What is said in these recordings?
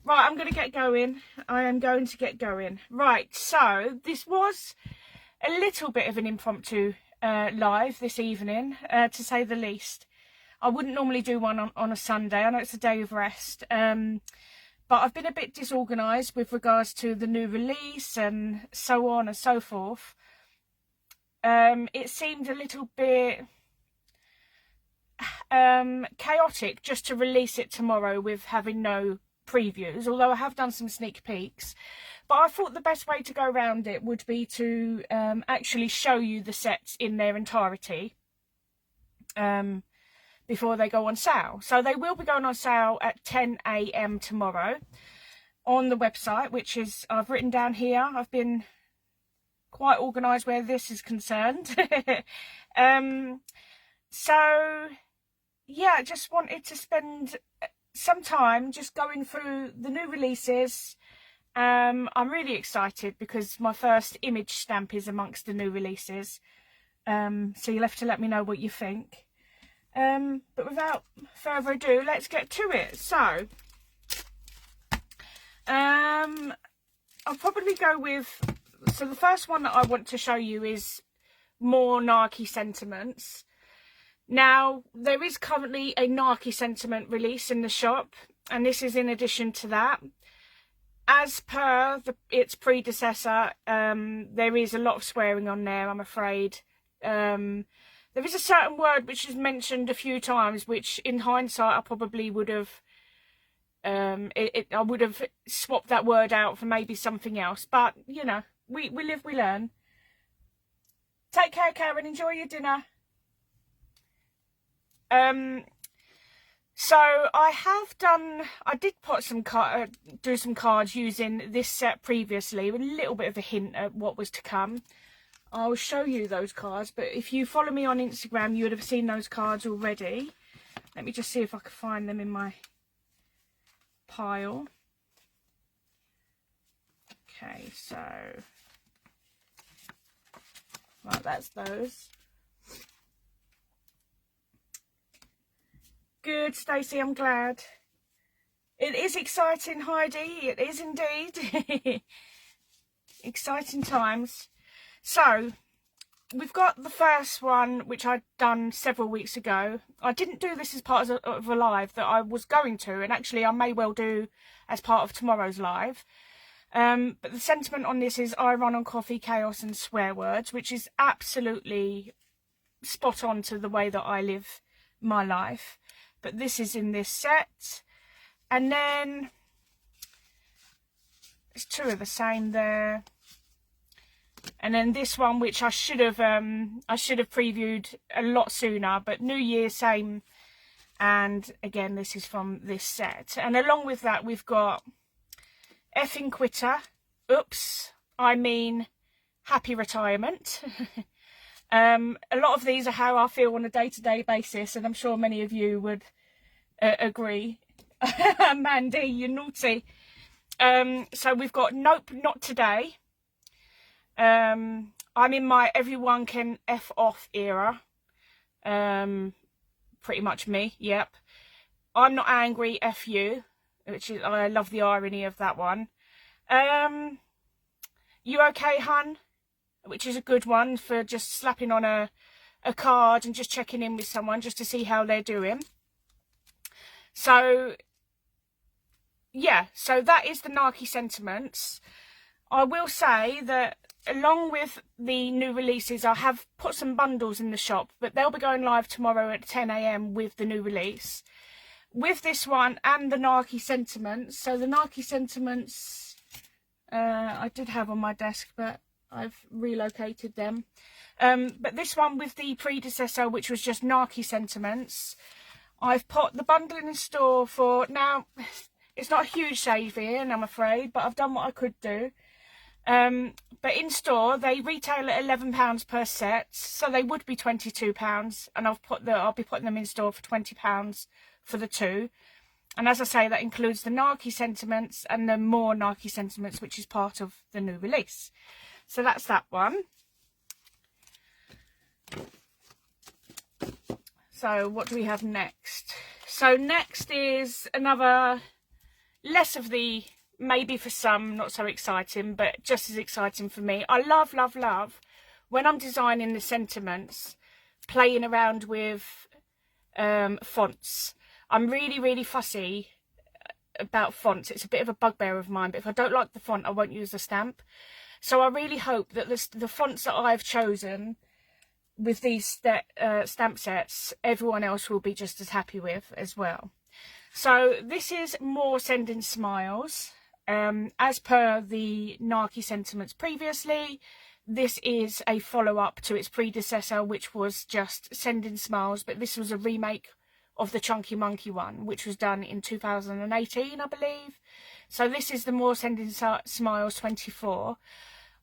Right, I'm going to get going. I am going to get going. Right, so this was a little bit of an impromptu live this evening, to say the least. I wouldn't normally do one on a Sunday. I know it's a day of rest. But I've been a bit disorganised with regards to the new release and so on and so forth. It seemed a little bit chaotic just to release it tomorrow with having no previews, although I have done some sneak peeks. But I thought the best way to go around it would be to actually show you the sets in their entirety before they go on sale. So they will be going on sale at 10 AM tomorrow on the website, which is, I've written down here. I've been quite organised where this is concerned. So yeah, I just wanted to spend some time just going through the new releases. I'm really excited because my first image stamp is amongst the new releases. So you'll have to let me know what you think. But without further ado, let's get to it. So I'll probably go with, so the first one that I want to show you is more Nike Sentiments. Now, there is currently a Nike Sentiment release in the shop, and this is in addition to that. As per its predecessor, there is a lot of swearing on there, I'm afraid. There is a certain word which is mentioned a few times, which in hindsight I probably would have, I would have swapped that word out for maybe something else. But, you know, we live, we learn. Take care, Karen. Enjoy your dinner. So I did put some do some cards using this set previously, with a little bit of a hint at what was to come. I'll show you those cards, but if you follow me on Instagram, you would have seen those cards already. Let me just see if I can find them in my pile. Okay, so right, that's those. Good, Stacey, I'm glad. It is exciting, Heidi. It is indeed. Exciting times. So, we've got the first one, which I'd done several weeks ago. I didn't do this as part of a live that I was going to, and actually I may well do as part of tomorrow's live. But the sentiment on this is I run on coffee, chaos and swear words, which is absolutely spot on to the way that I live my life. But this is in this set, and then there's two of the same there, and then this one, which I should have previewed a lot sooner, but New Year, same. And again, this is from this set, and along with that we've got effing quitter, oops, I mean happy retirement. A lot of these are how I feel on a day-to-day basis, and I'm sure many of you would agree. Mandy, you're naughty. So we've got nope, not today. I'm in my everyone can F off era. Pretty much me, yep. I'm not angry, F you, which is, I love the irony of that one. You okay, hun? Which is a good one for just slapping on a card and just checking in with someone just to see how they're doing. So, yeah, so that is the Nike Sentiments. I will say that along with the new releases, I have put some bundles in the shop, but they'll be going live tomorrow at 10 AM with the new release. With this one and the Nike Sentiments. So the Nike Sentiments, I did have on my desk, but I've relocated them. But this one with the predecessor, which was just Nike Sentiments, I've put the bundle in the store for, now it's not a huge saving, I'm afraid, but I've done what I could do. But in store they retail at £11 per set, so they would be £22, and I'll be putting them in store for £20 for the two. And as I say, that includes the Nike Sentiments and the more Nike Sentiments, which is part of the new release. So that's that one. So what do we have next? So next is another less of the, maybe for some, not so exciting, but just as exciting for me. I love, love, love when I'm designing the sentiments, playing around with fonts. I'm really, really fussy about fonts. It's a bit of a bugbear of mine, but if I don't like the font, I won't use the stamp. So I really hope that the fonts that I've chosen with these stamp sets, everyone else will be just as happy with as well. So this is more Sending Smiles. As per the NARKI sentiments previously, this is a follow-up to its predecessor, which was just Sending Smiles, but this was a remake of the Chunky Monkey one, which was done in 2018, I believe. So this is the More Sending Smiles 24.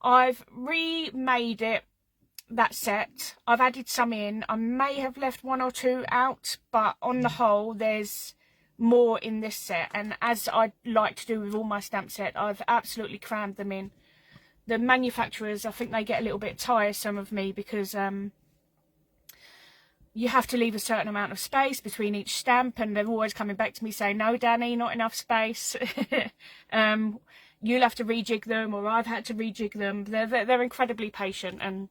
I've remade it, that set. I've added some in. I may have left one or two out, but on the whole, there's more in this set. And as I like to do with all my stamp set, I've absolutely crammed them in. The manufacturers, I think they get a little bit tiresome of me because you have to leave a certain amount of space between each stamp, and they're always coming back to me saying, no, Danny, not enough space. You'll have to rejig them, or I've had to rejig them. They're incredibly patient and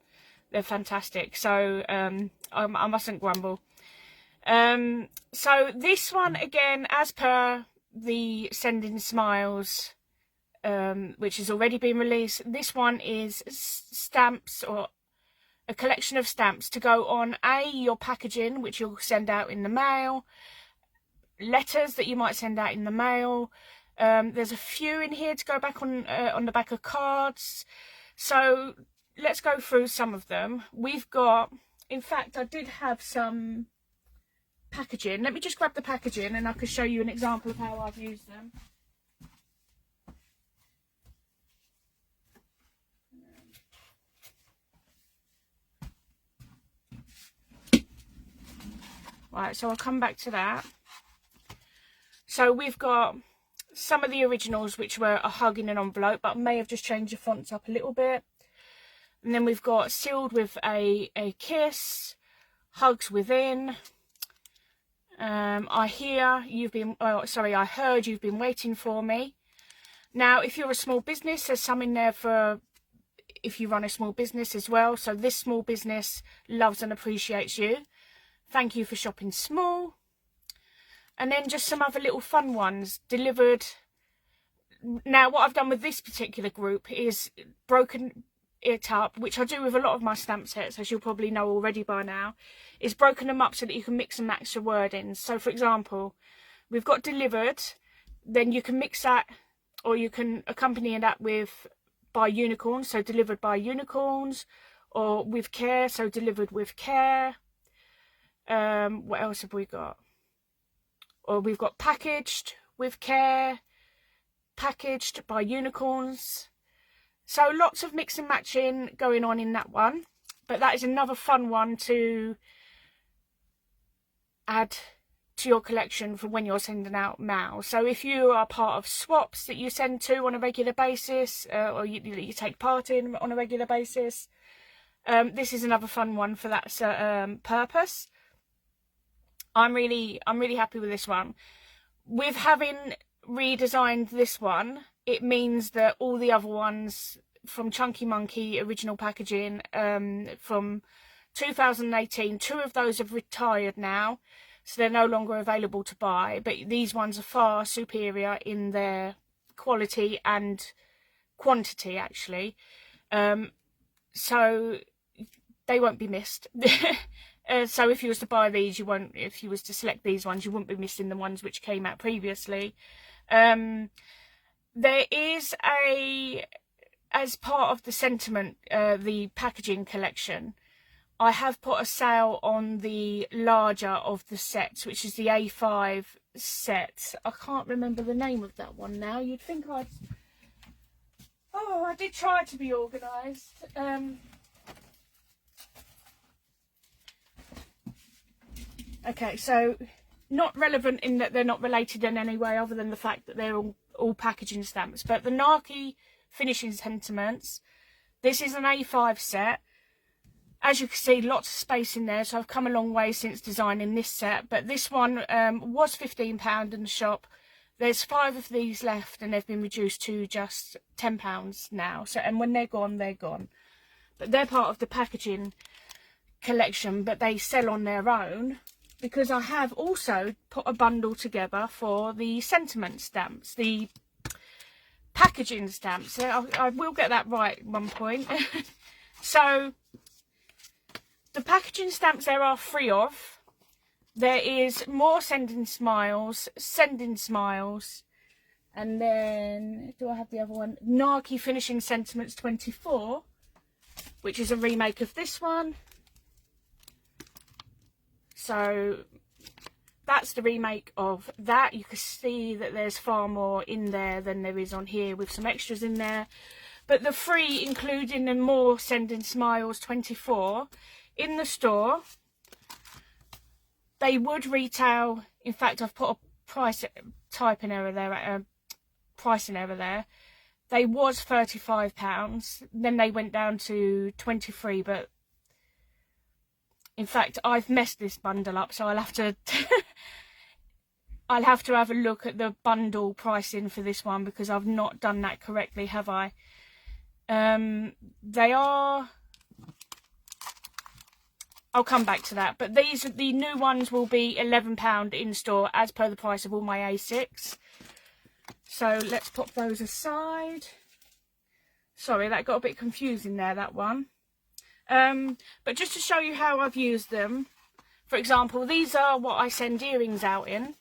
they're fantastic. So I mustn't grumble. So this one, again, as per the Sending Smiles, which has already been released, this one is stamps, or a collection of stamps to go on your packaging, which you'll send out in the mail, letters that you might send out in the mail. There's a few in here to go back on the back of cards. So let's go through some of them. We've got, in fact, I did have some packaging. Let me just grab the packaging and I can show you an example of how I've used them. Right, so I'll come back to that. So we've got some of the originals, which were a hug in an envelope, but I may have just changed the fonts up a little bit. And then we've got sealed with a kiss, hugs within. I heard you've been waiting for me. Now, if you're a small business, there's some in there for if you run a small business as well. So this small business loves and appreciates you. Thank you for shopping small. And then just some other little fun ones delivered. Now, what I've done with this particular group is broken it up, which I do with a lot of my stamp sets, as you'll probably know already by now, is broken them up so that you can mix and match the wordings. So, for example, we've got delivered, then you can mix that, or you can accompany that with by unicorns, so delivered by unicorns, or with care, so delivered with care. What else have we got? Or we've got packaged with care, packaged by unicorns. So lots of mix and matching going on in that one. But that is another fun one to add to your collection for when you're sending out mail. So if you are part of swaps that you send to on a regular basis, or you take part in on a regular basis, this is another fun one for that purpose. I'm really happy with this one. With having redesigned this one, it means that all the other ones from Chunky Monkey original packaging from 2018, 2 of those have retired now, so they're no longer available to buy, but these ones are far superior in their quality and quantity, actually. So they won't be missed. So if you was to buy these, you won't. If you was to select these ones, you wouldn't be missing the ones which came out previously. There is as part of the sentiment, the packaging collection, I have put a sale on the larger of the sets, which is the A5 set. I can't remember the name of that one now. You'd think I'd... Oh, I did try to be organised. Okay, so not relevant in that they're not related in any way other than the fact that they're all packaging stamps. But the NARKI finishing sentiments, this is an A5 set. As you can see, lots of space in there, so I've come a long way since designing this set. But this one was £15 in the shop. There's 5 of these left, and they've been reduced to just £10 now. So, and when they're gone, they're gone. But they're part of the packaging collection, but they sell on their own, because I have also put a bundle together for the sentiment stamps, the packaging stamps. So I will get that right at one point. So the packaging stamps there are free of. There is more sending smiles, and then do I have the other one? Nike Finishing Sentiments 24, which is a remake of this one. So that's the remake of that. You can see that there's far more in there than there is on here, with some extras in there. But the free, including the more Sending Smiles 24 in the store, they would retail. In fact, I've put a price typing error there, a pricing error there. They was £35, then they went down to 23, but in fact, I've messed this bundle up, so I'll have to I'll have to have a look at the bundle pricing for this one, because I've not done that correctly, have I? They are... I'll come back to that, but the new ones will be £11 in store, as per the price of all my A6. So let's pop those aside. Sorry, that got a bit confusing there, that one. But just to show you how I've used them, for example, these are what I send earrings out in,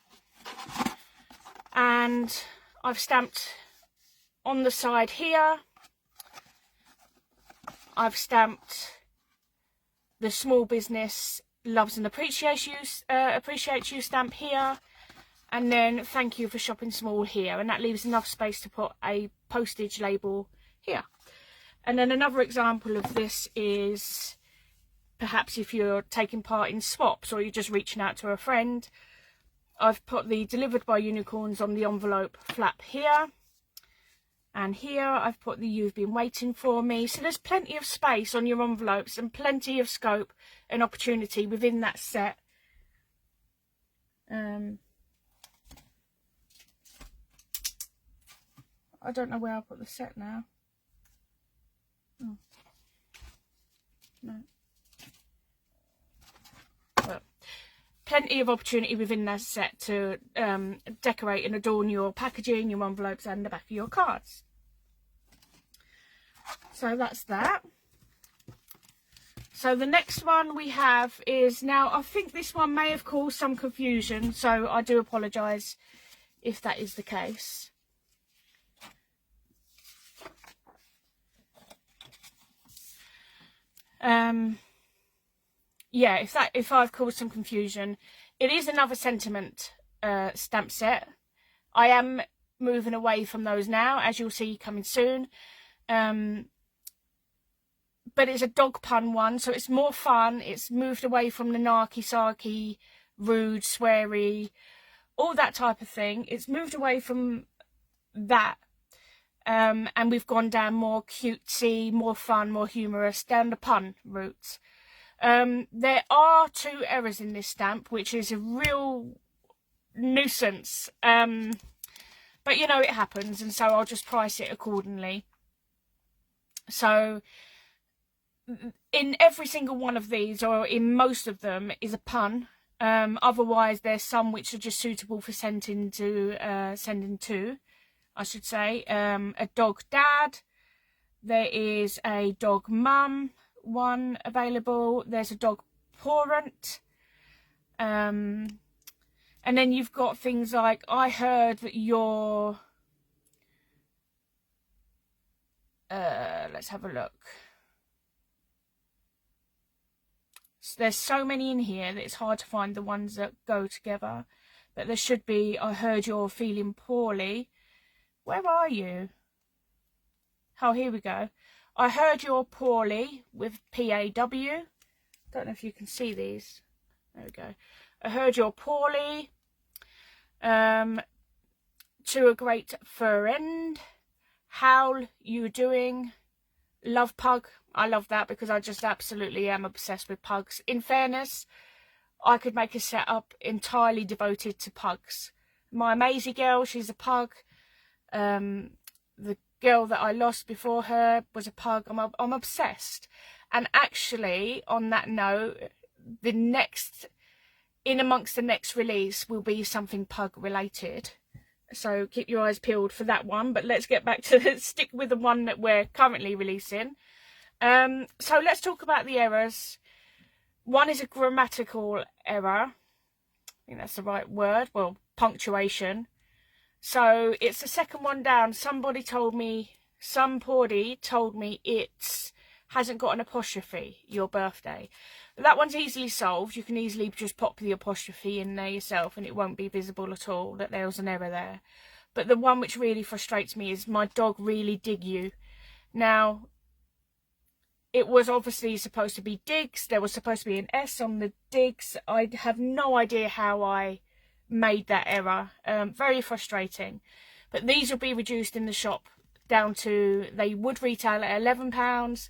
and I've stamped on the side here, I've stamped the Small Business Loves and Appreciates You stamp here, and then Thank You for Shopping Small here, and that leaves enough space to put a postage label here. And then another example of this is perhaps if you're taking part in swaps, or you're just reaching out to a friend. I've put the Delivered by Unicorns on the envelope flap here, and here I've put the You've Been Waiting For Me. So there's plenty of space on your envelopes and plenty of scope and opportunity within that set. I don't know where I put the set now. Oh. No. Well, plenty of opportunity within that set to decorate and adorn your packaging, your envelopes, and the back of your cards. So that's that. So the next one we have is, now I think this one may have caused some confusion, so I do apologise if that is the case. Yeah, if I've caused some confusion, it is another sentiment stamp set. I am moving away from those now, as you'll see coming soon. But it's a dog pun one, so it's more fun. It's moved away from the narky, sarky, rude, sweary, all that type of thing. It's moved away from that. And we've gone down more cutesy, more fun, more humorous, down the pun route. There are 2 errors in this stamp, which is a real nuisance. But you know, it happens, and so I'll just price it accordingly. So in every single one of these, or in most of them, is a pun. Otherwise, there's some which are just suitable for sending to, I should say. A dog dad. There is a dog mum one available. There's a dog parent. And then you've got things like, I heard that you're... let's have a look. So there's so many in here that it's hard to find the ones that go together. But there should be, I heard you're feeling poorly. Where are you? Oh, here we go. I heard you're poorly, with P-A-W. Don't know if you can see these. There we go. I heard you're poorly. To a great friend. How you doing? Love pug. I love that because I just absolutely am obsessed with pugs. In fairness, I could make a setup entirely devoted to pugs. my Maisie girl, she's a pug. The girl that I lost before her was a pug. I'm obsessed. And actually, on that note, the next, in amongst the next release will be something pug related. So keep your eyes peeled for that one. But let's get back to stick with the one that we're currently releasing. So let's talk about the errors. One is a grammatical error. I think that's the right word. Well, punctuation. So it's the second one down. Some Pordy told me it hasn't got an apostrophe, your birthday. But that one's easily solved. You can easily just pop the apostrophe in there yourself and it won't be visible at all that there was an error there. But the one which really frustrates me is my dog really dig you. Now, it was obviously supposed to be digs. There was supposed to be an S on the digs. I have no idea how I made that error. Very frustrating. But these will be reduced in the shop down to, they would retail at £11.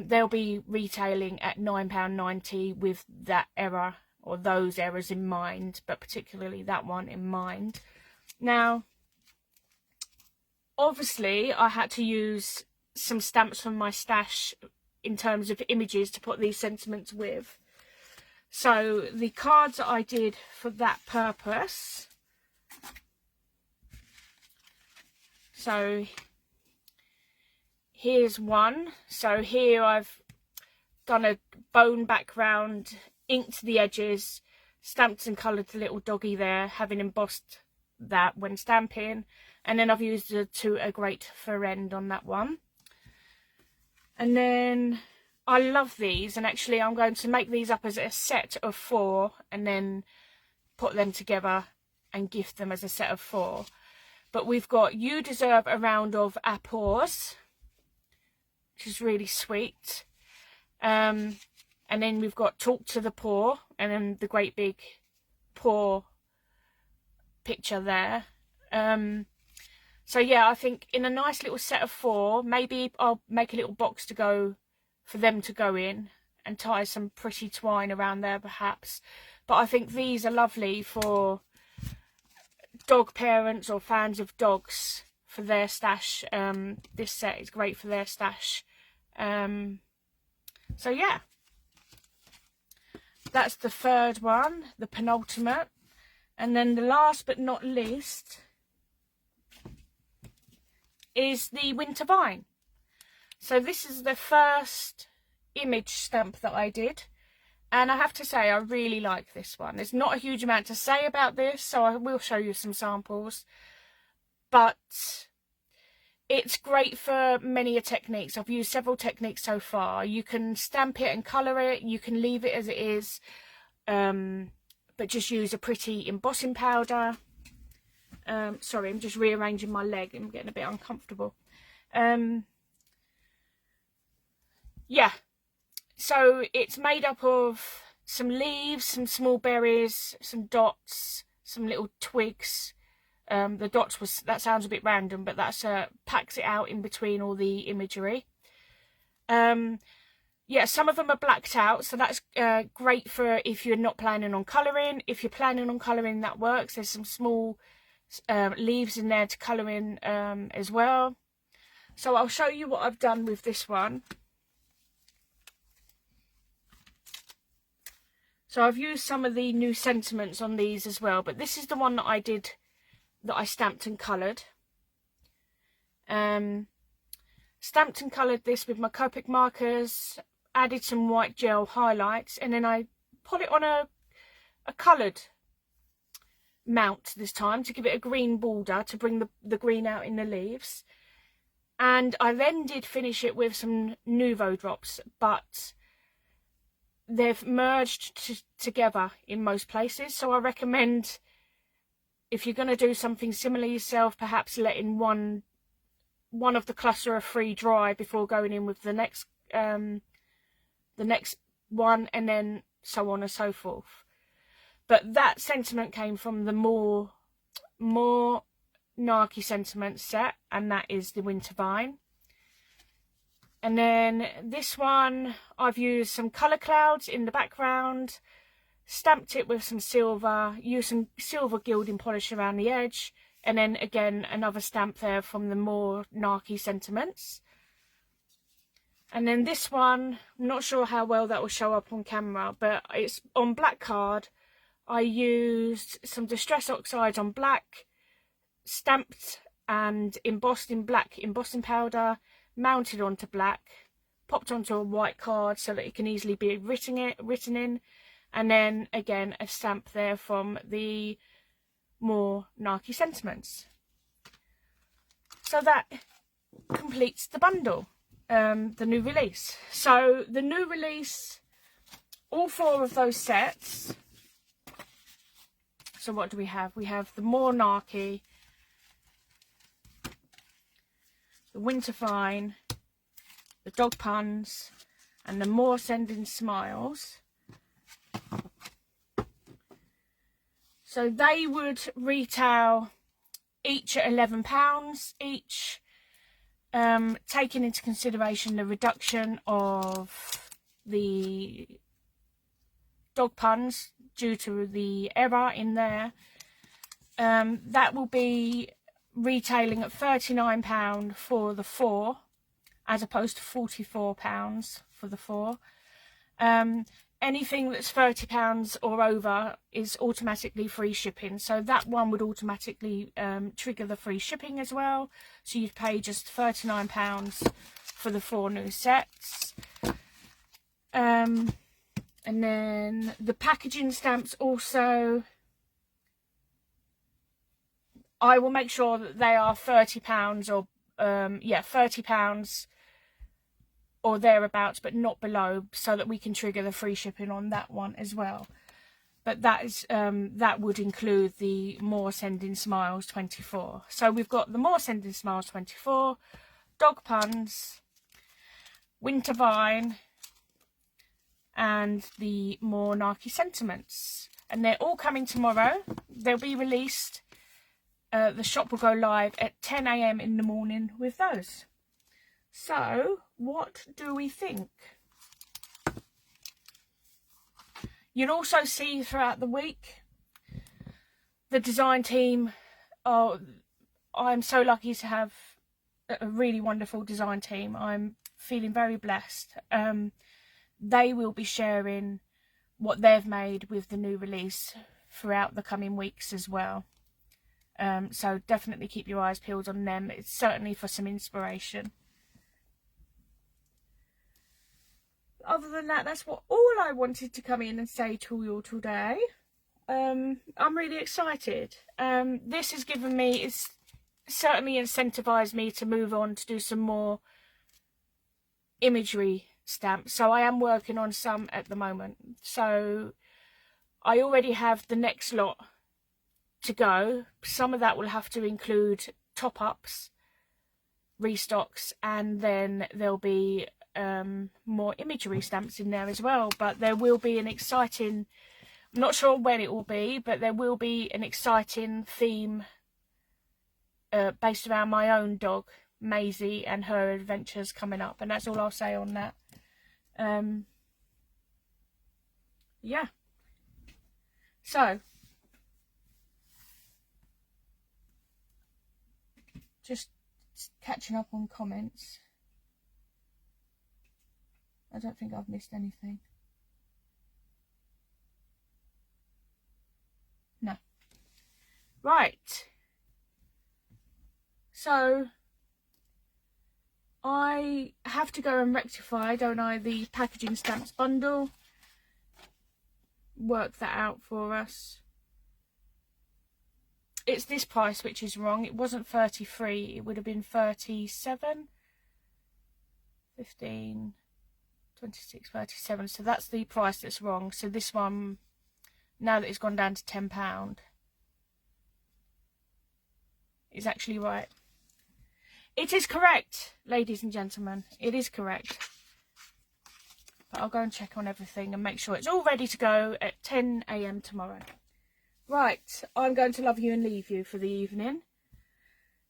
They'll be retailing at £9.90 with that error or those errors in mind, but particularly that one in mind. Now, obviously, I had to use some stamps from my stash in terms of images to put these sentiments with. So the cards that I did for that purpose, so here's one. So here I've done a bone background, inked the edges, stamped and coloured the little doggy there, having embossed that when stamping, and then I've used a great fur end on that one. And then I love these, and actually I'm going to make these up as a set of 4 and then put them together and gift them as a set of 4. But we've got You Deserve a Round of Applause, which is really sweet. And then we've got Talk to the Poor, and then the great big poor picture there. So yeah, I think in a nice little set of 4, maybe I'll make a little box to go for them to go in and tie some pretty twine around there perhaps. But I think these are lovely for dog parents or fans of dogs for their stash. This set is great for their stash. So yeah, that's the third one, the penultimate. And then the last but not least is the Winter Vine. So this is the first image stamp that I did, and I have to say I really like this one. There's not a huge amount to say about this, so I will show you some samples, but it's great for many techniques. I've used several techniques so far. You can stamp it and colour it, you can leave it as it is, but just use a pretty embossing powder. Sorry, I'm just rearranging my leg. I'm getting a bit uncomfortable. Yeah, so it's made up of some leaves, some small berries, some dots, some little twigs. The dots that sounds a bit random, but that's packs it out in between all the imagery. Yeah, some of them are blacked out, so that's great for if you're not planning on colouring. If you're planning on colouring, that works. There's some small leaves in there to colour in as well. So I'll show you what I've done with this one. So I've used some of the new sentiments on these as well, but this is the one that I did, that I stamped and coloured. Stamped and coloured this with my Copic markers, added some white gel highlights, and then I put it on a coloured mount this time to give it a green border to bring the green out in the leaves. And I then did finish it with some Nuvo drops, but they've merged together in most places, so I recommend, if you're going to do something similar yourself, perhaps letting one of the cluster of 3 dry before going in with the next one, and then so on and so forth. But that sentiment came from the more Narky sentiment set, and that is the Winter Vine. And then this one, I've used some colour clouds in the background, stamped it with some silver, used some silver gilding polish around the edge, and then again another stamp there from the More Narky Sentiments. And then this one, I'm not sure how well that will show up on camera, but it's on black card. I used some Distress Oxides on black, stamped and embossed in black embossing powder, mounted onto black, popped onto a white card so that it can easily be written in, and then again a stamp there from the More Narky Sentiments. So that completes the bundle. The new release. So the new release, all 4 of those sets. So what do we have? We have the More Narky, the Winterfine, the Dog Puns, and the More Sending Smiles. So they would retail each at £11 each. Taking into consideration the reduction of the Dog Puns due to the error in there, that will be retailing at £39 for the 4 as opposed to £44 for the 4. Anything that's £30 or over is automatically free shipping, so that one would automatically trigger the free shipping as well. So you'd pay just £39 for the 4 new sets. And then the packaging stamps also, I will make sure that they are £30 or £30 or thereabouts, but not below, so that we can trigger the free shipping on that one as well. But that is that would include the More Sending Smiles 24. So we've got the More Sending Smiles 24, Dog Puns, Wintervine, and the More Narky Sentiments. And they're all coming tomorrow. They'll be released. The shop will go live at 10 AM in the morning with those. So, what do we think? You'll also see throughout the week the design team. Oh, I'm so lucky to have a really wonderful design team. I'm feeling very blessed. They will be sharing what they've made with the new release throughout the coming weeks as well. So definitely keep your eyes peeled on them. It's certainly for some inspiration. Other than that, that's all I wanted to come in and say to you all today. I'm really excited. This has given me, it's certainly incentivized me to move on to do some more imagery stamps. So I am working on some at the moment. So I already have the next lot to go. Some of that will have to include top-ups, restocks, and then there'll be more imagery stamps in there as well. But there will be an exciting, I'm not sure when it will be, but there will be an exciting theme based around my own dog Maisie and her adventures coming up, and that's all I'll say on that. Yeah, so just catching up on comments. I don't think I've missed anything. No. Right. So I have to go and rectify, don't I, the packaging stamps bundle. Work that out for us. It's this price which is wrong. It wasn't 33, it would have been 37, 15, 26, 37. So that's the price that's wrong. So this one, now that it's gone down to £10, is actually right. It is correct, ladies and gentlemen. It is correct. But I'll go and check on everything and make sure it's all ready to go at 10 AM tomorrow. Right, I'm going to love you and leave you for the evening.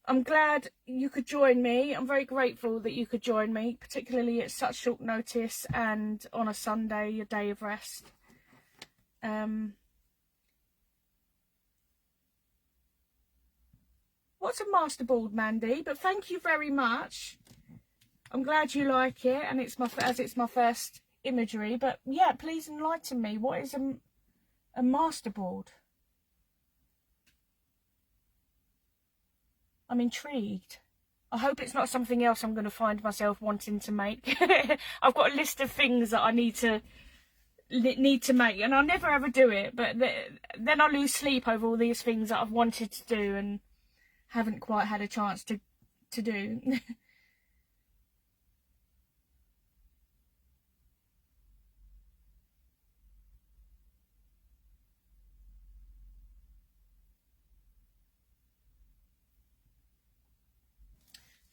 I'm glad you could join me. I'm very grateful that you could join me, particularly at such short notice and on a Sunday, your day of rest. What's a masterboard, Mandy? But thank you very much. I'm glad you like it, and it's my first imagery. But yeah, please enlighten me. What is a masterboard? I'm intrigued. I hope it's not something else I'm going to find myself wanting to make. I've got a list of things that I need to make, and I'll never ever do it. But then I lose sleep over all these things that I've wanted to do and haven't quite had a chance to do.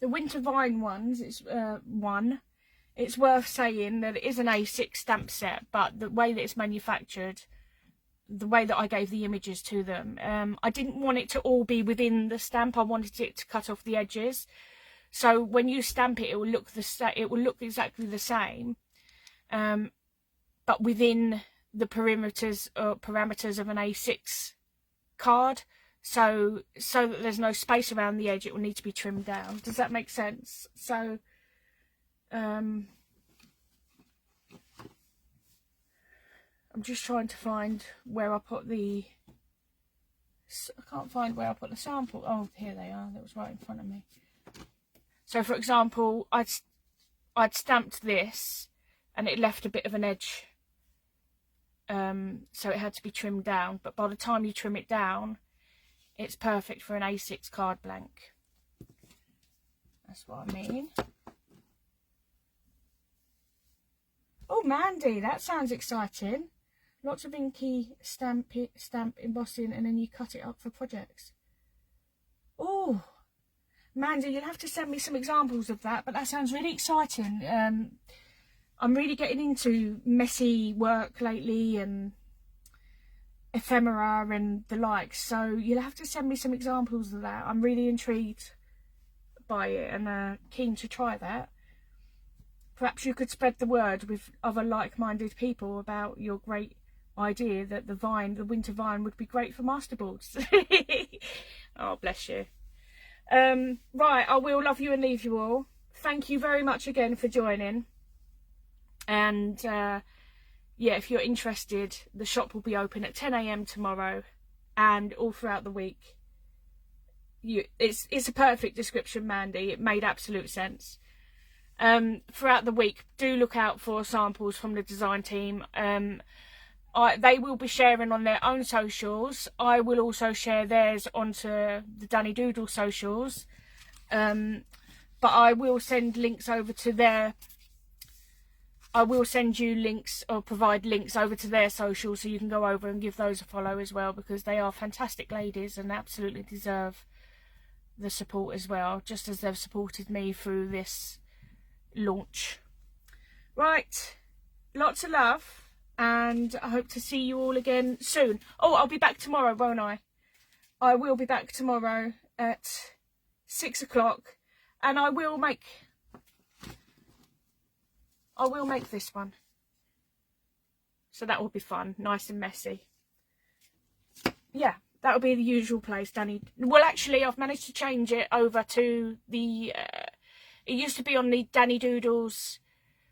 The Winter Vine ones, it's it's worth saying that it is an A6 stamp set, but the way that it's manufactured, the way that I gave the images to them, I didn't want it to all be within the stamp. I wanted it to cut off the edges, so when you stamp it, it will look exactly the same, but within the parameters of an A6 card. So that there's no space around the edge, it will need to be trimmed down. Does that make sense? So I'm just trying to find where I put I can't find where I put the sample. Oh, here they are. That was right in front of me. So for example, I'd stamped this and it left a bit of an edge, so it had to be trimmed down. But by the time you trim it down, it's perfect for an A6 card blank. That's what I mean. Oh, Mandy, that sounds exciting. Lots of inky stamp embossing, and then you cut it up for projects. Oh, Mandy, you'll have to send me some examples of that, but that sounds really exciting. I'm really getting into messy work lately and ephemera and the likes, so you'll have to send me some examples of that. I'm really intrigued by it and keen to try that. Perhaps you could spread the word with other like-minded people about your great idea that the winter vine would be great for masterboards. Oh, bless you. Right, I will love you and leave you all. Thank you very much again for joining, and yeah, if you're interested, the shop will be open at 10 AM tomorrow and all throughout the week. It's a perfect description, Mandy. It made absolute sense. Throughout the week, do look out for samples from the design team. They will be sharing on their own socials. I will also share theirs onto the Danny Doodle socials. But I will send links over to their... I will send you links or provide links over to their socials so you can go over and give those a follow as well, because they are fantastic ladies and absolutely deserve the support as well, just as they've supported me through this launch. Right, lots of love, and I hope to see you all again soon. Oh, I'll be back tomorrow, won't I? I will be back tomorrow at 6 o'clock, and I will make this one, so that will be fun, nice and messy. Yeah, that'll be the usual place, Danny. Well, actually, I've managed to change it over to the it used to be on the Danny Doodles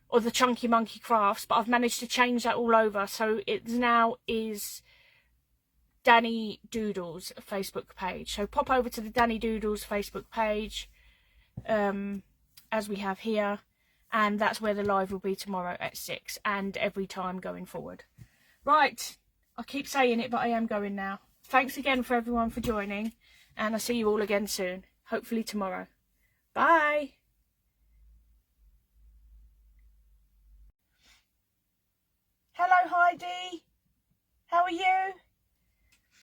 or the Chunky Monkey Crafts, but I've managed to change that all over, so it now is Danny Doodles Facebook page. So pop over to the Danny Doodles Facebook page, as we have here, and that's where the live will be tomorrow at 6 and every time going forward. Right, I keep saying it, but I am going now. Thanks again for everyone for joining, and I'll see you all again soon, hopefully tomorrow. Bye. Hello, Heidi. How are you?